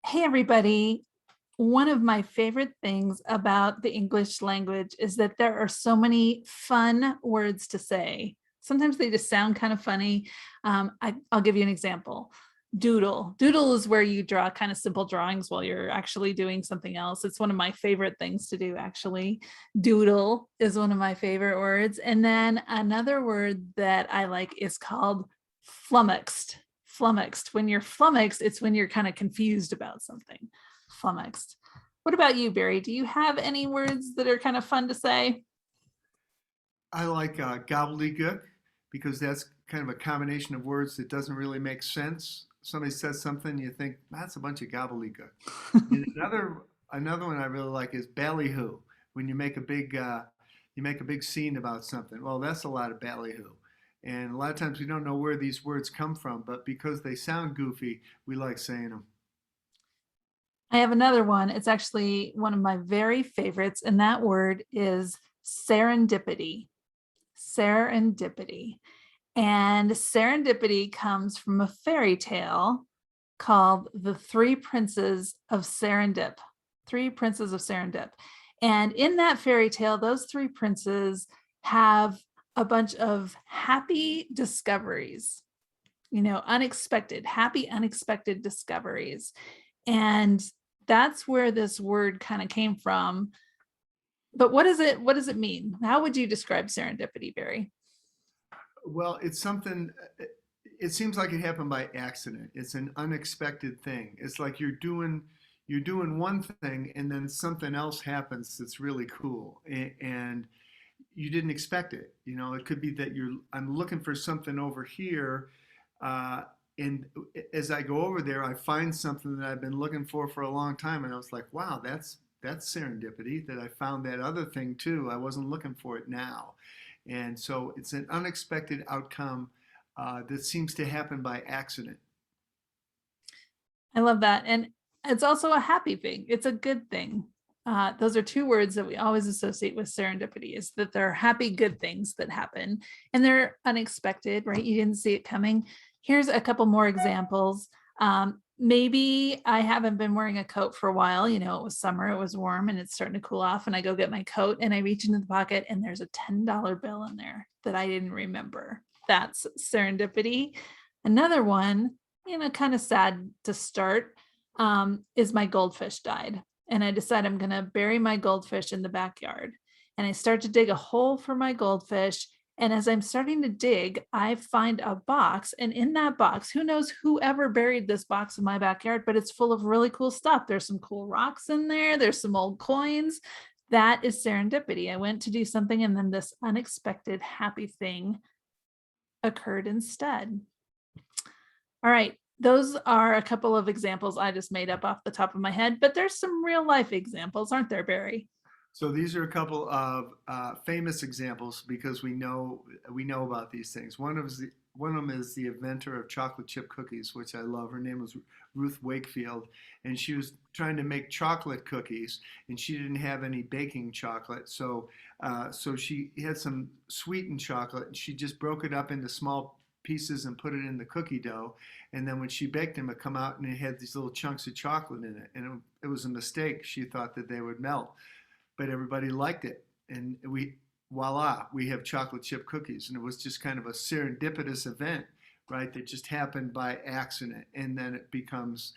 Hey, everybody. One of my favorite things about the English language is that there are so many fun words to say. Sometimes they just sound kind of funny. I'll give you an example. Doodle. Doodle is where you draw kind of simple drawings while you're actually doing something else. It's one of my favorite things to do, actually. Doodle is one of my favorite words. And then another word that I like is called flummoxed. Flummoxed. When you're flummoxed, it's when you're kind of confused about something. Flummoxed. What about you, Barry? Do you have any words that are kind of fun to say? I like gobbledygook because that's kind of a combination of words that doesn't really make sense. Somebody says something, you think that's a bunch of gobbledygook. And another one I really like is ballyhoo. When you make a big scene about something. Well, that's a lot of ballyhoo. And a lot of times we don't know where these words come from, but because they sound goofy, we like saying them. I have another one. It's actually one of my very favorites, and that word is serendipity. Serendipity. And serendipity comes from a fairy tale called The Three Princes of Serendip. Three Princes of Serendip. And in that fairy tale, those three princes have a bunch of happy discoveries, unexpected, happy, unexpected discoveries. And that's where this word kind of came from. But what does it mean? How would you describe serendipity, Barry? Well, it's something, it seems like it happened by accident. It's an unexpected thing. It's like you're doing one thing and then something else happens that's really cool. And you didn't expect it. It could be that I'm looking for something over here. Uh, and as I go over there, I find something that I've been looking for a long time. And I was like, wow, that's serendipity that I found that other thing too. I wasn't looking for it now. And so it's an unexpected outcome that seems to happen by accident. I love that. And it's also a happy thing. It's a good thing. Those are two words that we always associate with serendipity, is that they're happy, good things that happen and they're unexpected, right? You didn't see it coming. Here's a couple more examples. Maybe I haven't been wearing a coat for a while. It was summer, it was warm, and it's starting to cool off. And I go get my coat and I reach into the pocket and there's a $10 bill in there that I didn't remember. That's serendipity. Another one, kind of sad to start, is my goldfish died. And I decide I'm going to bury my goldfish in the backyard. And I start to dig a hole for my goldfish. And as I'm starting to dig, I find a box. And in that box, who knows whoever buried this box in my backyard, but it's full of really cool stuff. There's some cool rocks in there, there's some old coins. That is serendipity. I went to do something, and then this unexpected happy thing occurred instead. All right. Those are a couple of examples I just made up off the top of my head, but there's some real life examples, aren't there, Barry? So these are a couple of famous examples because we know about these things. One of them is the inventor of chocolate chip cookies, which I love. Her name was Ruth Wakefield, and she was trying to make chocolate cookies, and she didn't have any baking chocolate, so she had some sweetened chocolate, and she just broke it up into small pieces and put it in the cookie dough. And then when she baked them, it come out and it had these little chunks of chocolate in it, and it was a mistake. She thought that they would melt, but everybody liked it. And voila, we have chocolate chip cookies. And it was just kind of a serendipitous event, right? That just happened by accident. And then it becomes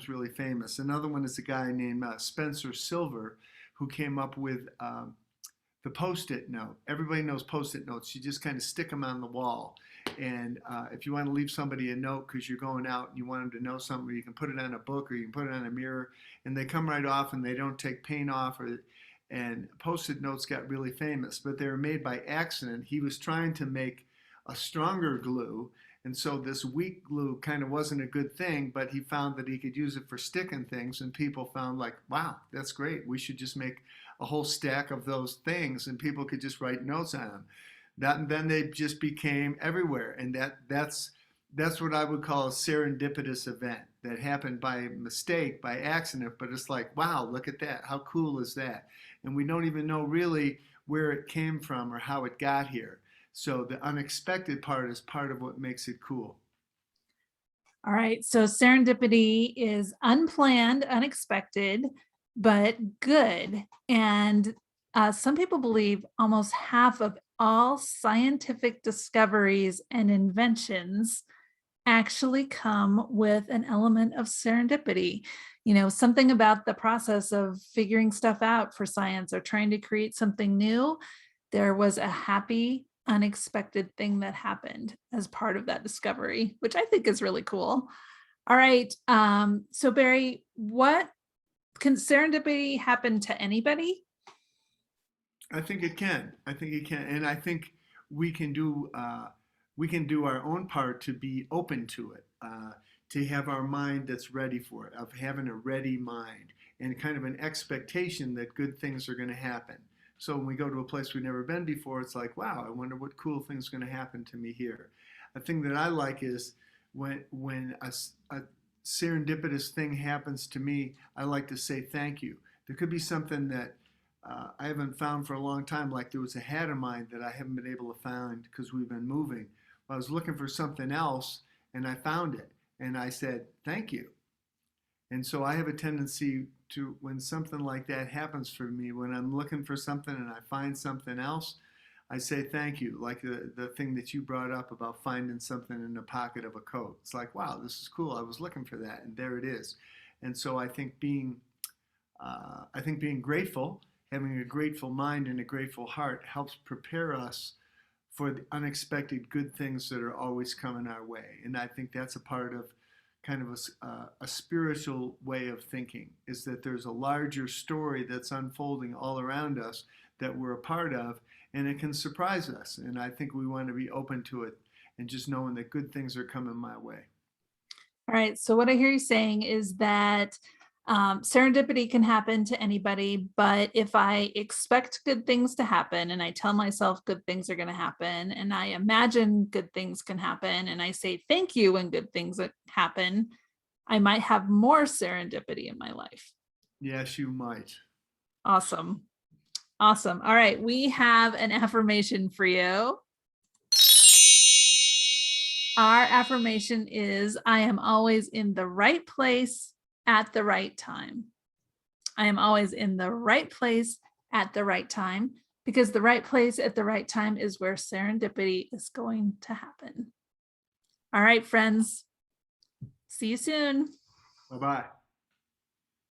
really famous. Another one is a guy named Spencer Silver, who came up with the post-it note. Everybody knows post-it notes. You just kind of stick them on the wall. And if you want to leave somebody a note because you're going out and you want them to know something, you can put it on a book or you can put it on a mirror, and they come right off and they don't take paint off. And post-it notes got really famous, but they were made by accident. He was trying to make a stronger glue, and so this weak glue kind of wasn't a good thing, but he found that he could use it for sticking things, and people found like, wow, that's great. We should just make a whole stack of those things, and people could just write notes on them. And then they just became everywhere, and that's what I would call a serendipitous event that happened by mistake, by accident, but it's like, wow, look at that. How cool is that? And we don't even know really where it came from or how it got here. So the unexpected part is part of what makes it cool. All right. So serendipity is unplanned, unexpected, but good. And some people believe almost half of all scientific discoveries and inventions actually come with an element of serendipity. You know, something about the process of figuring stuff out for science or trying to create something new. There was a happy, unexpected thing that happened as part of that discovery, which I think is really cool. All right. So Barry, what can serendipity happen to anybody? I think it can. I think it can, and I think we can do we can do our own part to be open to it, to have our mind that's ready for it, of having a ready mind and kind of an expectation that good things are going to happen. So when we go to a place we've never been before, it's like, wow, I wonder what cool thing's going to happen to me here. A thing that I like is when a serendipitous thing happens to me, I like to say thank you. There could be something that I haven't found for a long time. Like there was a hat of mine that I haven't been able to find because we've been moving. I was looking for something else and I found it. And I said, thank you. And so I have a tendency to, when something like that happens for me, when I'm looking for something and I find something else, I say thank you. Like the thing that you brought up about finding something in the pocket of a coat. It's like, wow, this is cool. I was looking for that and there it is. And so I think being grateful, having a grateful mind and a grateful heart helps prepare us for the unexpected good things that are always coming our way. And I think that's a part of kind of a spiritual way of thinking, is that there's a larger story that's unfolding all around us that we're a part of, and it can surprise us. And I think we want to be open to it and just knowing that good things are coming my way. All right. So what I hear you saying is that serendipity can happen to anybody, but if I expect good things to happen and I tell myself good things are going to happen and I imagine good things can happen and I say thank you when good things happen, I might have more serendipity in my life. Yes, you might. Awesome. Awesome. All right. We have an affirmation for you. Our affirmation is I am always in the right place at the right time. I am always in the right place at the right time, because the right place at the right time is where serendipity is going to happen. All right, friends. See you soon. Bye bye.